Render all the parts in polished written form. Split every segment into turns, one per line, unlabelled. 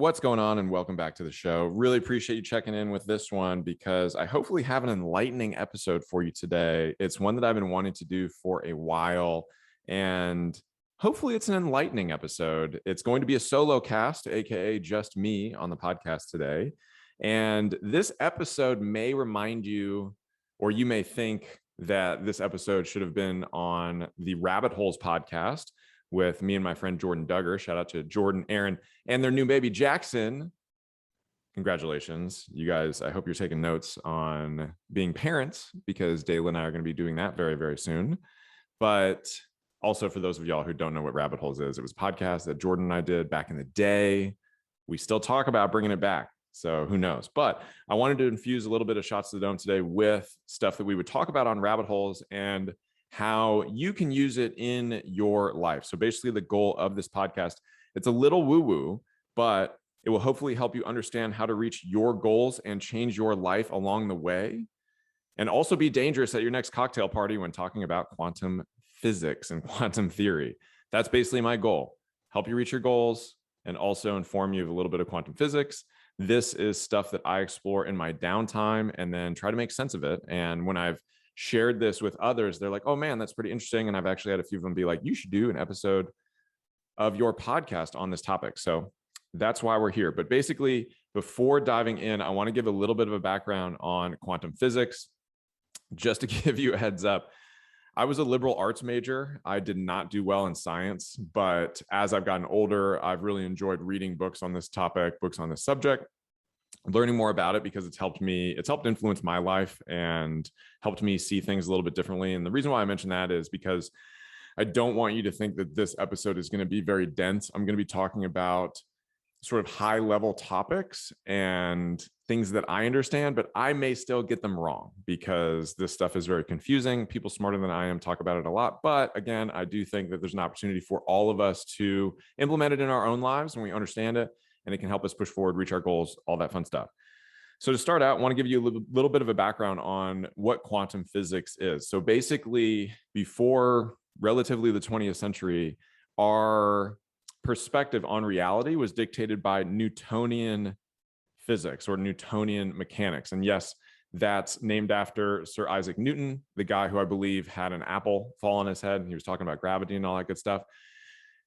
What's going on, and welcome back to the show. Really appreciate you checking in with this one because I hopefully have an enlightening episode for you today. It's one that I've been wanting to do for a while, and hopefully it's an enlightening episode. It's going to be a solo cast, aka just me on the podcast today. And this episode may remind you, or you may think that this episode should have been on the Rabbit Holes podcast with me and my friend Jordan Duggar. Shout out to Jordan, Aaron, and their new baby Jackson. Congratulations, you guys. I hope you're taking notes on being parents because Dayla and I are going to be doing that very, very soon. But also, for those of y'all who don't know what Rabbit Holes is, it was a podcast that Jordan and I did back in the day. We still talk about bringing it back, so who knows? But I wanted to infuse a little bit of Shots to the Dome today with stuff that we would talk about on Rabbit Holes and how you can use it in your life. So basically the goal of this podcast, it's a little woo-woo, but it will hopefully help you understand how to reach your goals and change your life along the way, and also be dangerous at your next cocktail party when talking about quantum physics and quantum theory. That's basically my goal. Help you reach your goals and also inform you of a little bit of quantum physics. This is stuff that I explore in my downtime and then try to make sense of it. And when I've shared this with others, they're like, oh man, that's pretty interesting. And I've actually had a few of them be like, you should do an episode of your podcast on this topic. So that's why we're here. But basically, before diving in, I want to give a little bit of a background on quantum physics. Just to give you a heads up, I was a liberal arts major. I did not do well in science, but as I've gotten older, I've really enjoyed reading books on this topic, books on this subject, learning more about it because it's helped influence my life and helped me see things a little bit differently. And the reason why I mention that is because I don't want you to think that this episode is going to be very dense. I'm going to be talking about sort of high level topics and things that I understand, but I may still get them wrong because this stuff is very confusing. People smarter than I am talk about it a lot. But again, I do think that there's an opportunity for all of us to implement it in our own lives when we understand it, and it can help us push forward, reach our goals, all that fun stuff. So to start out, I want to give you a little bit of a background on what quantum physics is. So basically, before relatively the 20th century, our perspective on reality was dictated by Newtonian physics or Newtonian mechanics. And yes, that's named after Sir Isaac Newton, the guy who I believe had an apple fall on his head. And he was talking about gravity and all that good stuff.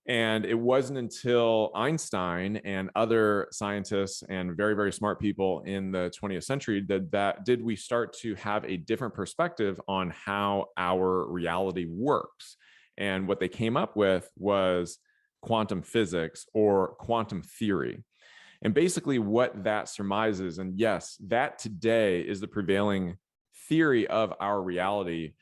And it wasn't until Einstein and other scientists and very, very smart people in the 20th century that did we start to have a different perspective on how our reality works. And what they came up with was quantum physics or quantum theory. And basically what that surmises, and yes, that today is the prevailing theory of our reality.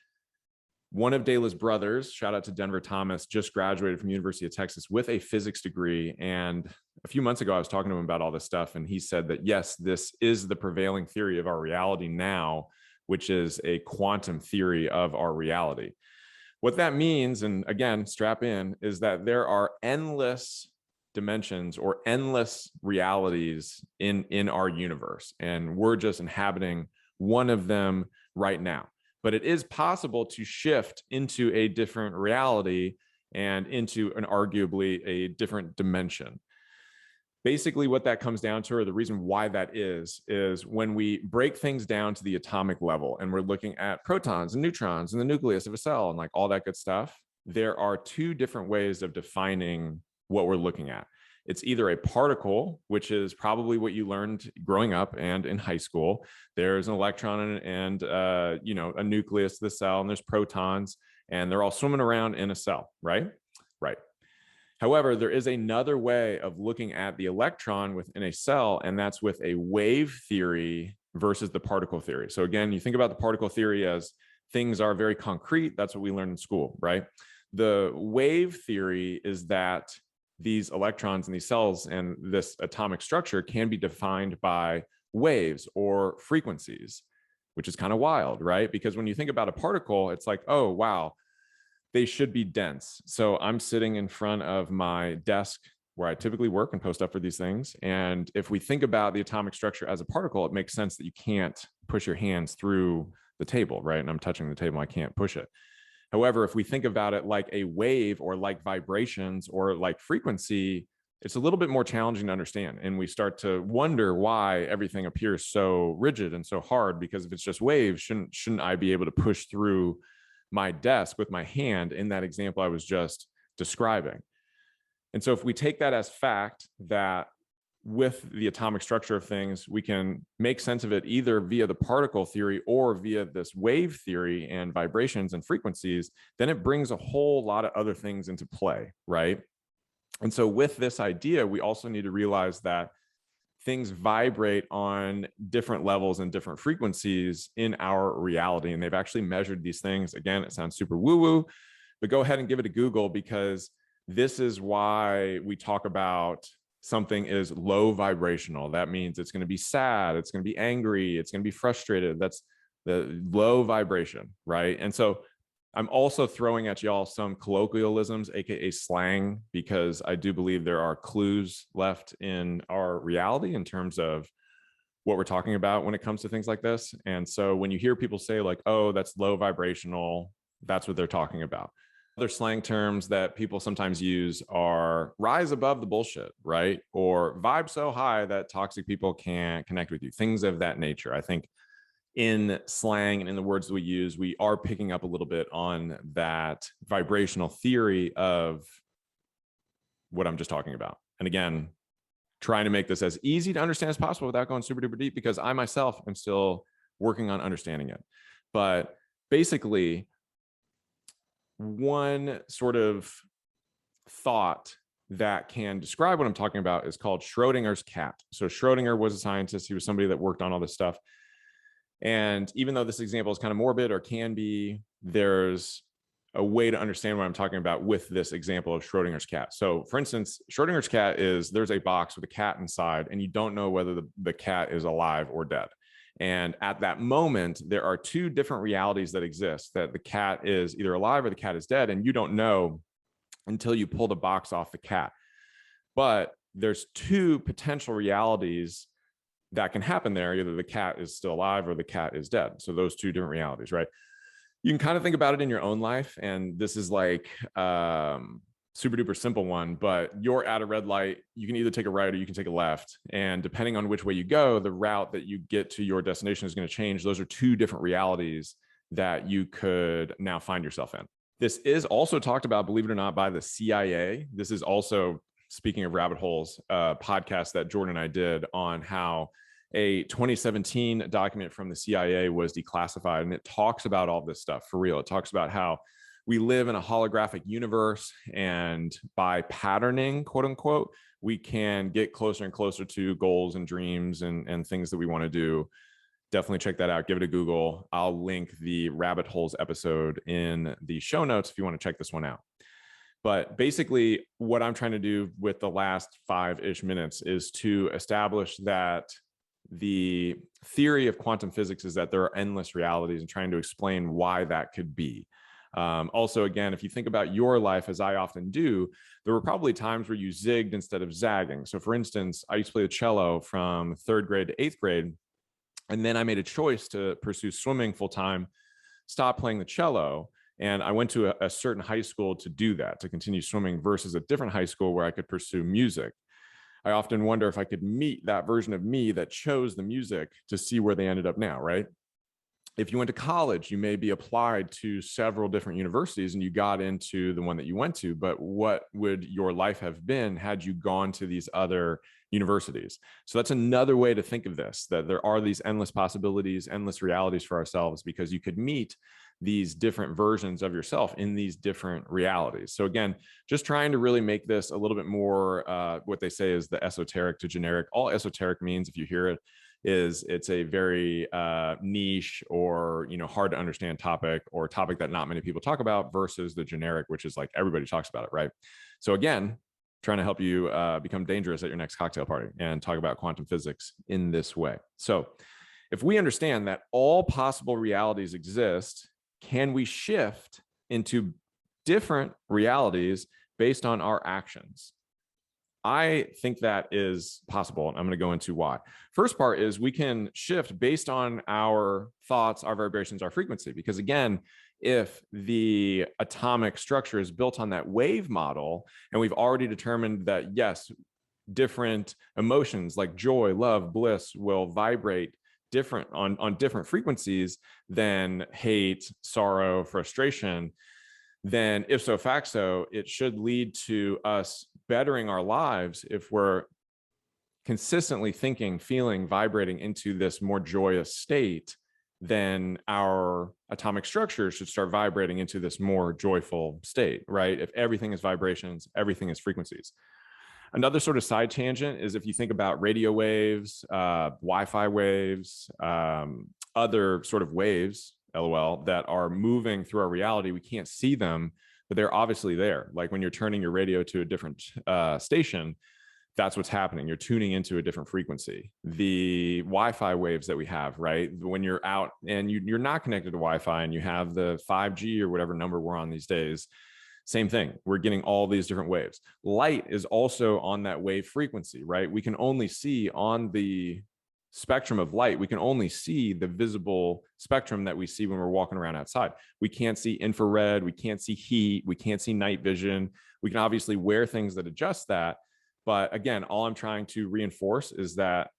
One of Dayla's brothers, shout out to Denver Thomas, just graduated from University of Texas with a physics degree. And a few months ago, I was talking to him about all this stuff. And he said that, yes, this is the prevailing theory of our reality now, which is a quantum theory of our reality. What that means, and again, strap in, is that there are endless dimensions or endless realities in our universe. And we're just inhabiting one of them right now. But it is possible to shift into a different reality and into an arguably a different dimension. Basically, what that comes down to, or the reason why that is when we break things down to the atomic level and we're looking at protons and neutrons and the nucleus of a cell and like all that good stuff, there are two different ways of defining what we're looking at. It's either a particle, which is probably what you learned growing up and in high school. There's an electron and a nucleus to the cell, and there's protons, and they're all swimming around in a cell, right? Right. However, there is another way of looking at the electron within a cell, and that's with a wave theory versus the particle theory. So again, you think about the particle theory as things are very concrete. That's what we learned in school, right? The wave theory is that these electrons in these cells and this atomic structure can be defined by waves or frequencies, which is kind of wild, right? Because when you think about a particle, it's like, oh, wow, they should be dense. So I'm sitting in front of my desk where I typically work and post stuff for these things. And if we think about the atomic structure as a particle, it makes sense that you can't push your hands through the table, right? And I'm touching the table, I can't push it. However, if we think about it like a wave or like vibrations or like frequency, it's a little bit more challenging to understand. And we start to wonder why everything appears so rigid and so hard, because if it's just waves, shouldn't I be able to push through my desk with my hand in that example I was just describing? And so if we take that as fact, that with the atomic structure of things, we can make sense of it either via the particle theory or via this wave theory and vibrations and frequencies, then it brings a whole lot of other things into play, right? And so with this idea, we also need to realize that things vibrate on different levels and different frequencies in our reality. And they've actually measured these things. Again, it sounds super woo-woo, but go ahead and give it a Google, because this is why we talk about something is low vibrational. That means it's going to be sad, it's going to be angry, it's going to be frustrated. That's the low vibration, right? And so I'm also throwing at y'all some colloquialisms, aka slang, because I do believe there are clues left in our reality in terms of what we're talking about when it comes to things like this. And so when you hear people say like, oh, that's low vibrational, that's what they're talking about. Other slang terms that people sometimes use are rise above the bullshit, right? Or vibe so high that toxic people can't connect with you, things of that nature. I think in slang and in the words that we use, we are picking up a little bit on that vibrational theory of what I'm just talking about. And again, trying to make this as easy to understand as possible without going super duper deep, because I myself am still working on understanding it. But basically, one sort of thought that can describe what I'm talking about is called Schrodinger's cat. So Schrodinger was a scientist. He was somebody that worked on all this stuff. And even though this example is kind of morbid or can be, there's a way to understand what I'm talking about with this example of Schrodinger's cat. So for instance, Schrodinger's cat is, there's a box with a cat inside and you don't know whether the cat is alive or dead. And at that moment, there are two different realities that exist, that the cat is either alive or the cat is dead. And you don't know until you pull the box off the cat. But there's two potential realities that can happen there. Either the cat is still alive or the cat is dead. So those two different realities, right? You can kind of think about it in your own life. And this is like super duper simple one, but you're at a red light. You can either take a right or you can take a left. And depending on which way you go, the route that you get to your destination is going to change. Those are two different realities that you could now find yourself in. This is also talked about, believe it or not, by the CIA. This is also, speaking of rabbit holes, a podcast that Jordan and I did on how a 2017 document from the CIA was declassified. And it talks about all this stuff for real. It talks about how we live in a holographic universe, and by patterning, quote unquote, we can get closer and closer to goals and dreams and things that we want to do. Definitely check that out. Give it a Google. I'll link the rabbit holes episode in the show notes if you want to check this one out. But basically, what I'm trying to do with the last 5-ish minutes is to establish that the theory of quantum physics is that there are endless realities, and trying to explain why that could be. Also, again, if you think about your life, as I often do, there were probably times where you zigged instead of zagging. So for instance, I used to play the cello from 3rd grade to 8th grade. And then I made a choice to pursue swimming full time, stop playing the cello. And I went to a certain high school to do that, to continue swimming, versus a different high school where I could pursue music. I often wonder if I could meet that version of me that chose the music to see where they ended up now, right? If you went to college, you may be applied to several different universities and you got into the one that you went to, but what would your life have been had you gone to these other universities? So that's another way to think of this, that there are these endless possibilities, endless realities for ourselves, because you could meet these different versions of yourself in these different realities. So again, just trying to really make this a little bit more, what they say is the esoteric to generic. All esoteric means, if you hear it, is it's a very niche or hard to understand topic, or topic that not many people talk about, versus the generic, which is like everybody talks about it, right? So again, trying to help you become dangerous at your next cocktail party and talk about quantum physics in this way. So if we understand that all possible realities exist, can we shift into different realities based on our actions? I think that is possible, and I'm going to go into why. First part is we can shift based on our thoughts, our vibrations, our frequency. Because again, if the atomic structure is built on that wave model, and we've already determined that, yes, different emotions like joy, love, bliss will vibrate different on different frequencies than hate, sorrow, frustration, then ipso facto, it should lead to us bettering our lives if we're consistently thinking, feeling, vibrating into this more joyous state. Then our atomic structure should start vibrating into this more joyful state, right? If everything is vibrations, everything is frequencies. Another sort of side tangent is if you think about radio waves, Wi-Fi waves, other sort of waves, LOL, that are moving through our reality. We can't see them, but they're obviously there. Like when you're turning your radio to a different station, that's what's happening. You're tuning into a different frequency. The Wi-Fi waves that we have, right? When you're out and you're not connected to Wi-Fi and you have the 5G or whatever number we're on these days, same thing. We're getting all these different waves. Light is also on that wave frequency, right? We can only see on the spectrum of light, we can only see the visible spectrum that we see when we're walking around outside. We can't see infrared, we can't see heat, we can't see night vision. We can obviously wear things that adjust that. But again, all I'm trying to reinforce is that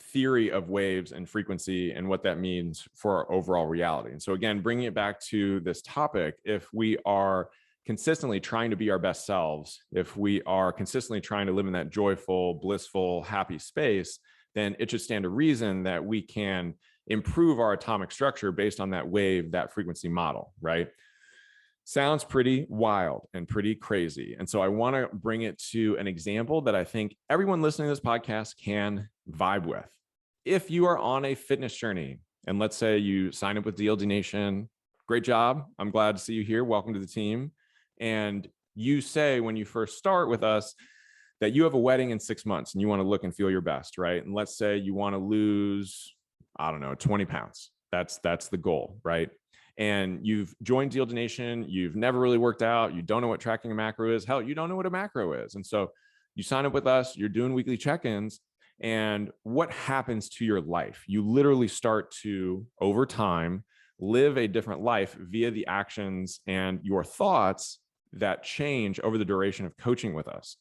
theory of waves and frequency and what that means for our overall reality. And so again, bringing it back to this topic, if we are consistently trying to be our best selves, if we are consistently trying to live in that joyful, blissful, happy space, then it should stand to reason that we can improve our atomic structure based on that wave, that frequency model, right? Sounds pretty wild and pretty crazy. And so I want to bring it to an example that I think everyone listening to this podcast can vibe with. If you are on a fitness journey, and let's say you sign up with DLD Nation, great job. I'm glad to see you here. Welcome to the team. And you say when you first start with us that you have a wedding in 6 months and you want to look and feel your best, right? And let's say you want to lose, I don't know, 20 pounds. That's the goal, right? And you've joined DLD Nation, you've never really worked out, you don't know what tracking a macro is, hell, you don't know what a macro is. And so you sign up with us, you're doing weekly check-ins, and what happens to your life? You literally start to, over time, live a different life via the actions and your thoughts that change over the duration of coaching with us.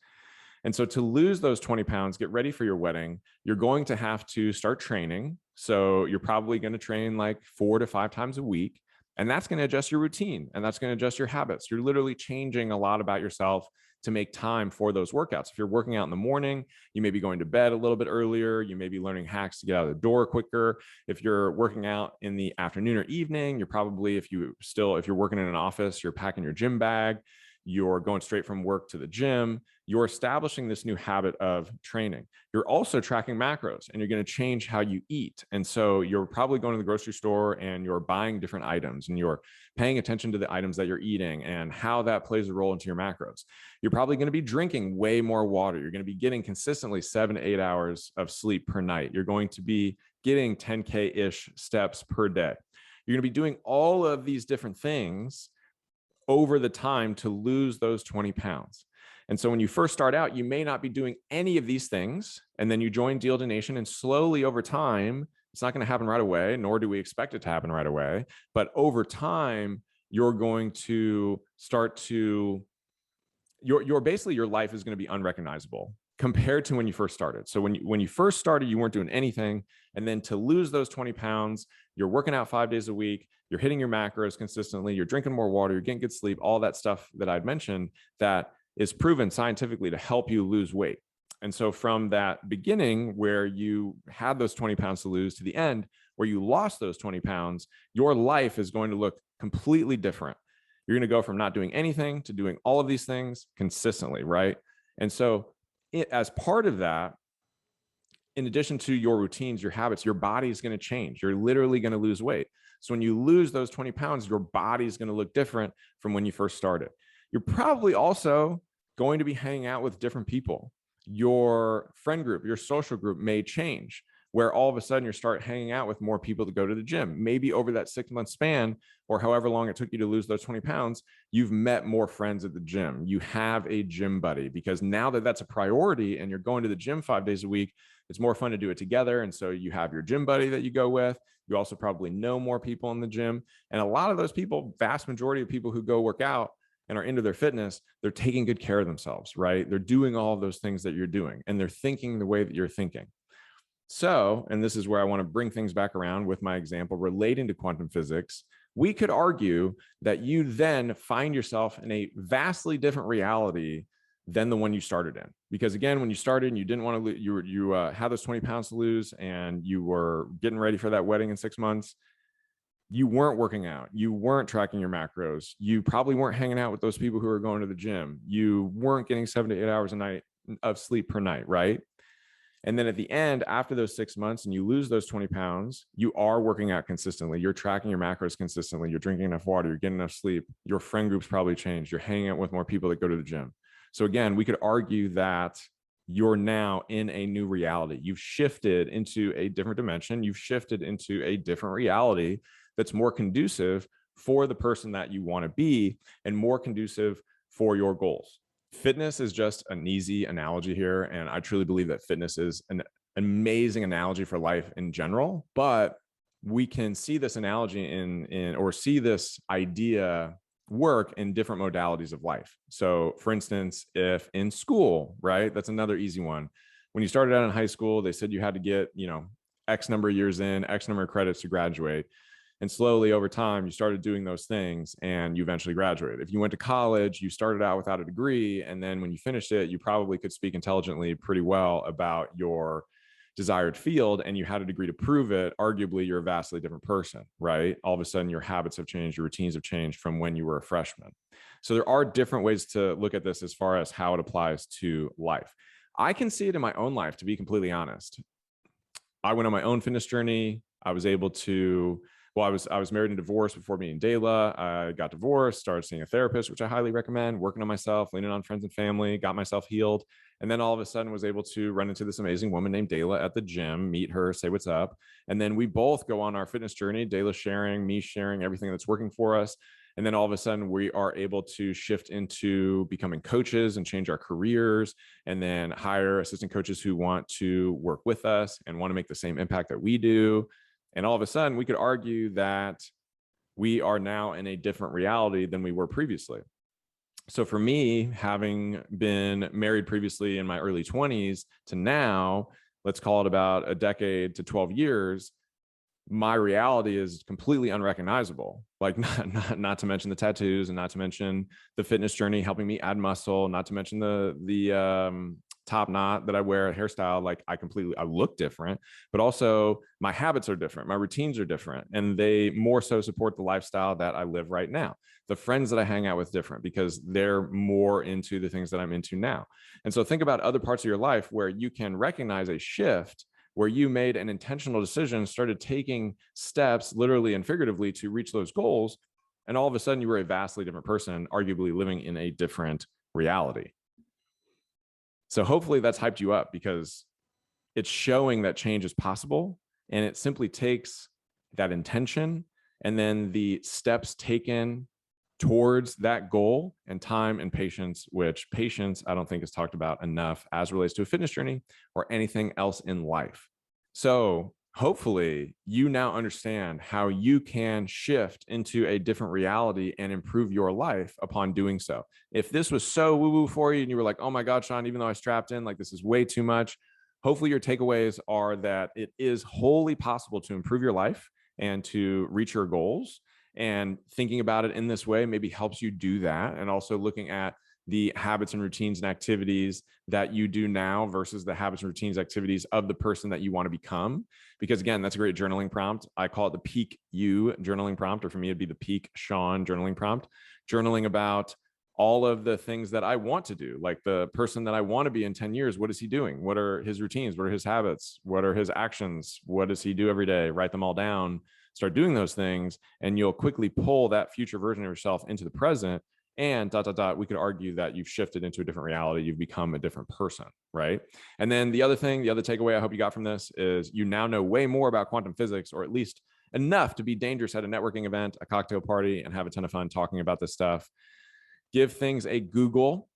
And so to lose those 20 pounds, get ready for your wedding, you're going to have to start training. So you're probably going to train like 4 to 5 times a week. And that's going to adjust your routine and that's going to adjust your habits. You're literally changing a lot about yourself to make time for those workouts. If you're working out in the morning, you may be going to bed a little bit earlier. You may be learning hacks to get out of the door quicker. If you're working out in the afternoon or evening, you're probably, if you're working in an office, you're packing your gym bag, you're going straight from work to the gym, you're establishing this new habit of training. You're also tracking macros and you're going to change how you eat. And so you're probably going to the grocery store and you're buying different items and you're paying attention to the items that you're eating and how that plays a role into your macros. You're probably going to be drinking way more water. You're going to be getting consistently 7 to 8 hours of sleep per night. You're going to be getting 10K-ish steps per day. You're going to be doing all of these different things over the time to lose those 20 pounds. And so when you first start out, you may not be doing any of these things. And then you join DLD Nation and slowly over time, it's not going to happen right away, nor do we expect it to happen right away. But over time, you're going to start to, basically your life is going to be unrecognizable compared to when you first started. So when you first started, you weren't doing anything. And then to lose those 20 pounds, you're working out 5 days a week, you're hitting your macros consistently, you're drinking more water, you're getting good sleep, all that stuff that I'd mentioned that is proven scientifically to help you lose weight. And so from that beginning where you had those 20 pounds to lose to the end where you lost those 20 pounds, your life is going to look completely different. You're going to go from not doing anything to doing all of these things consistently, right? And so as part of that, in addition to your routines, your habits, your body is going to change. You're literally going to lose weight. So when you lose those 20 pounds, your body is going to look different from when you first started. You're probably also going to be hanging out with different people. Your friend group, your social group may change, where all of a sudden you start hanging out with more people to go to the gym. Maybe over that 6-month span, or however long it took you to lose those 20 pounds, you've met more friends at the gym. You have a gym buddy, because now that that's a priority and you're going to the gym 5 days a week, it's more fun to do it together. And so you have your gym buddy that you go with. You also probably know more people in the gym. And a lot of those people, vast majority of people who go work out, and are into their fitness, they're taking good care of themselves, right? They're doing all of those things that you're doing, and they're thinking the way that you're thinking. So, and this is where I want to bring things back around with my example relating to quantum physics. We could argue that you then find yourself in a vastly different reality than the one you started in. Because again, when you started and you didn't want to, you had those 20 pounds to lose and you were getting ready for that wedding in 6 months, you weren't working out. You weren't tracking your macros. You probably weren't hanging out with those people who are going to the gym. You weren't getting 7 to 8 hours a night of sleep per night, right? And then at the end, after those 6 months and you lose those 20 pounds, you are working out consistently. You're tracking your macros consistently. You're drinking enough water. You're getting enough sleep. Your friend group's probably changed. You're hanging out with more people that go to the gym. So again, we could argue that you're now in a new reality. You've shifted into a different dimension. You've shifted into a different reality that's more conducive for the person that you want to be and more conducive for your goals. Fitness is just an easy analogy here. And I truly believe that fitness is an amazing analogy for life in general, but we can see this analogy in or see this idea work in different modalities of life. So for instance, if in school, right, that's another easy one. When you started out in high school, they said you had to get, X number of years in, X number of credits to graduate. And slowly over time, you started doing those things and you eventually graduated. If you went to college, you started out without a degree. And then when you finished it, you probably could speak intelligently pretty well about your desired field and you had a degree to prove it. Arguably, you're a vastly different person, right? All of a sudden, your habits have changed, your routines have changed from when you were a freshman. So there are different ways to look at this as far as how it applies to life. I can see it in my own life, to be completely honest. I went on my own fitness journey. I was able to I was married and divorced before meeting Dayla. I got divorced, started seeing a therapist, which I highly recommend, working on myself, leaning on friends and family, got myself healed. And then all of a sudden was able to run into this amazing woman named Dayla at the gym, meet her, say what's up. And then we both go on our fitness journey, Dayla sharing, me sharing everything that's working for us. And then all of a sudden we are able to shift into becoming coaches and change our careers and then hire assistant coaches who want to work with us and want to make the same impact that we do. And all of a sudden, we could argue that we are now in a different reality than we were previously. So for me, having been married previously in my early 20s to now, let's call it about a decade to 12 years, my reality is completely unrecognizable. Like not to mention the tattoos and not to mention the fitness journey helping me add muscle, not to mention the top knot that I wear, a hairstyle. Like I look different, but also my habits are different. My routines are different, and they more so support the lifestyle that I live right now. The friends that I hang out with different because they're more into the things that I'm into now. And so think about other parts of your life where you can recognize a shift where you made an intentional decision, started taking steps, literally and figuratively, to reach those goals. And all of a sudden, you were a vastly different person, arguably living in a different reality. So hopefully that's hyped you up because it's showing that change is possible. And it simply takes that intention and then the steps taken towards that goal and time and patience, which patience I don't think is talked about enough as relates to a fitness journey or anything else in life. So hopefully you now understand how you can shift into a different reality and improve your life upon doing so. If this was so woo-woo for you and you were like, oh my God, Sean, even though I strapped in, like this is way too much, hopefully your takeaways are that it is wholly possible to improve your life and to reach your goals. And thinking about it in this way maybe helps you do that. And also looking at the habits and routines and activities that you do now versus the habits and routines activities of the person that you want to become. Because again, that's a great journaling prompt. I call it the peak you journaling prompt, or for me, it'd be the peak Sean journaling prompt. Journaling about all of the things that I want to do, like the person that I want to be in 10 years. What is he doing? What are his routines? What are his habits? What are his actions? What does he do every day? Write them all down. Start doing those things, and you'll quickly pull that future version of yourself into the present. And ... we could argue that you've shifted into a different reality. You've become a different person, right? And then the other takeaway I hope you got from this is you now know way more about quantum physics, or at least enough to be dangerous at a networking event, a cocktail party, and have a ton of fun talking about this stuff. Give things a Google.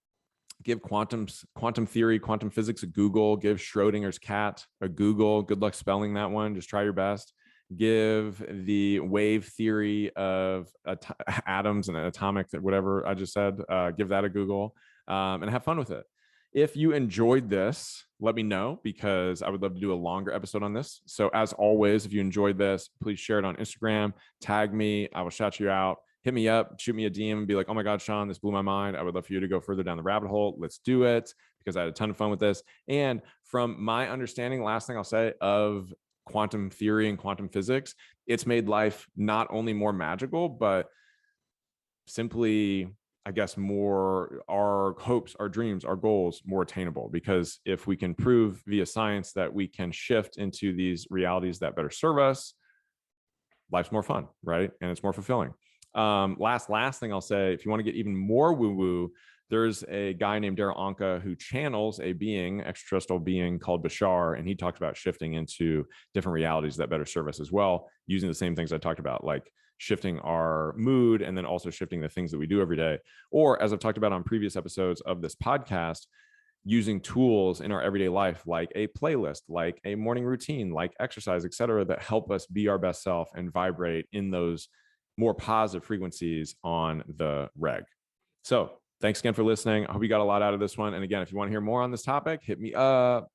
Give quantum theory, quantum physics a Google. Give Schrodinger's cat a Google. Good luck spelling that one. Just try your best. give the wave theory of atoms and atomic, whatever I just said, give that a Google, and have fun with it. If you enjoyed this, let me know, because I would love to do a longer episode on this. So as always, if you enjoyed this, please share it on Instagram, tag me, I will shout you out. Hit me up, shoot me a DM and be like, oh my God, Sean, this blew my mind. I would love for you to go further down the rabbit hole. Let's do it, because I had a ton of fun with this. And from my understanding, last thing I'll say, of quantum theory and quantum physics, it's made life not only more magical, but simply, I guess, more, our hopes, our dreams, our goals more attainable. Because if we can prove via science that we can shift into these realities that better serve us, life's more fun, right? And it's more fulfilling. Last thing I'll say, if you want to get even more woo-woo, there's a guy named Daryl Anka who channels a being, extraterrestrial being called Bashar, and he talks about shifting into different realities that better serve us as well, using the same things I talked about, like shifting our mood and then also shifting the things that we do every day. Or, as I've talked about on previous episodes of this podcast, using tools in our everyday life, like a playlist, like a morning routine, like exercise, et cetera, that help us be our best self and vibrate in those more positive frequencies on the reg. So thanks again for listening. I hope you got a lot out of this one. And again, if you want to hear more on this topic, hit me up.